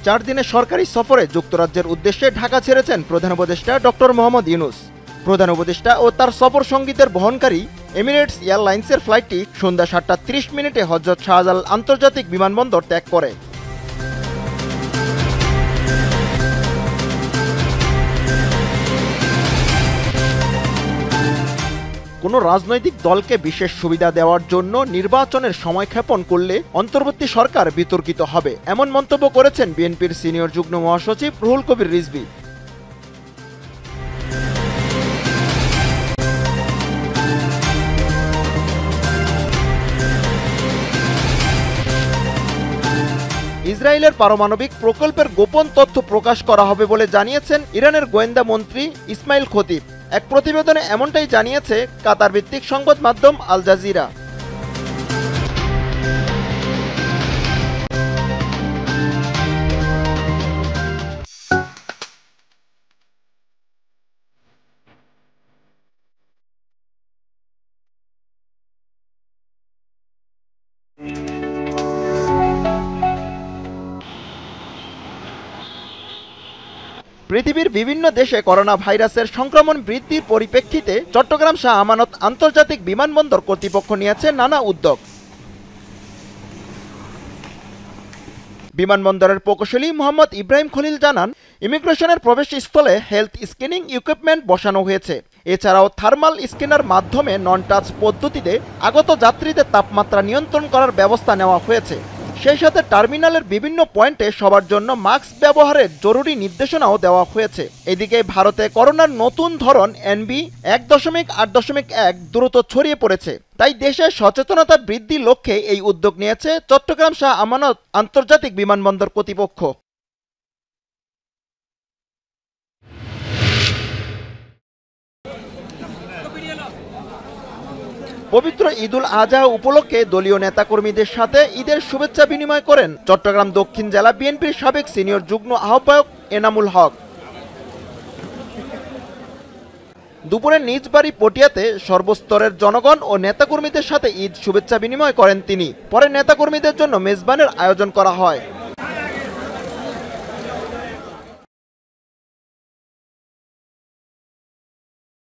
4 দিনের সরকারি সফরে যুক্তরাজ্যের উদ্দেশ্যে ঢাকা ছেড়েছেন প্রধান উপদেষ্টা ডক্টর মোহাম্মদ ইউনূস। প্রধান উপদেষ্টা ও তার সফর সঙ্গীদের বহনকারী এমিরেটস এয়ারলাইন্সের ফ্লাইটটি সন্ধ্যা 7টা 30 মিনিটে হযরত শাহজালাল আন্তর্জাতিক বিমানবন্দর ত্যাগ করে। কোনো রাজনৈতিক দলকে বিশেষ সুবিধা দেওয়ার জন্য নির্বাচনের সময়ক্ষেপণ করলে অন্তর্বর্তী সরকার বিতর্কিত হবে, এমন মন্তব্য করেছেন বিএনপির সিনিয়র যুগ্ম মহাসচিব রুহুল কবির রিজভী। ইসরায়েলের পারমাণবিক প্রকল্পের গোপন তথ্য প্রকাশ করা হবে বলে জানিয়েছেন ইরানের গোয়েন্দা মন্ত্রী ইসমাইল খতিব। এক প্রতিবেদনে এমনটাই জানিয়েছে কাতার ভিত্তিক সংবাদ মাধ্যম আল জাজিরা। পৃথিবীর বিভিন্ন দেশে করোনা ভাইরাসের সংক্রমণ বৃদ্ধির পরিপ্রেক্ষিতে চট্টগ্রাম শাহ আমানত আন্তর্জাতিক বিমানবন্দর কর্তৃপক্ষ নিয়েছে নানা উদ্যোগ। বিমানবন্দরের প্রকৌশলী মোহাম্মদ ইব্রাহিম খলিল জানান, ইমিগ্রেশনের প্রবেশস্থলে হেলথ স্ক্রিনিং ইকুইপমেন্ট বসানো হয়েছে। এছাড়াও থার্মাল স্ক্যানার মাধ্যমে নন টাচ পদ্ধতিতে আগত যাত্রীদের তাপমাত্রা নিয়ন্ত্রণ করার ব্যবস্থা নেওয়া হয়েছে। সেই সাথে টার্মিনালের বিভিন্ন পয়েন্টে সবার জন্য মাস্ক ব্যবহারের জরুরি নির্দেশনাও দেওয়া হয়েছে। এদিকে ভারতে করোনার নতুন ধরন NB.8.1 দ্রুত ছড়িয়ে পড়েছে, তাই দেশে সচেতনতা বৃদ্ধির লক্ষ্যে এই উদ্যোগ নিয়েছে চট্টগ্রাম শাহ আমানত আন্তর্জাতিক বিমানবন্দর কর্তৃপক্ষ। পবিত্র ঈদুল আজহা উপলক্ষে দলীয় নেতাকর্মীদের সাথে ঈদের শুভেচ্ছা বিনিময় করেন চট্টগ্রাম দক্ষিণ জেলা বিএনপির সাবেক সিনিয়র যুগ্ম আহ্বায়ক এনামুল হক। দুপুরে নিজ বাড়ি পটিয়াতে সর্বস্তরের জনগণ ও নেতাকর্মীদের সাথে ঈদ শুভেচ্ছা বিনিময় করেন তিনি। পরে নেতাকর্মীদের জন্য মেজবানের আয়োজন করা হয়।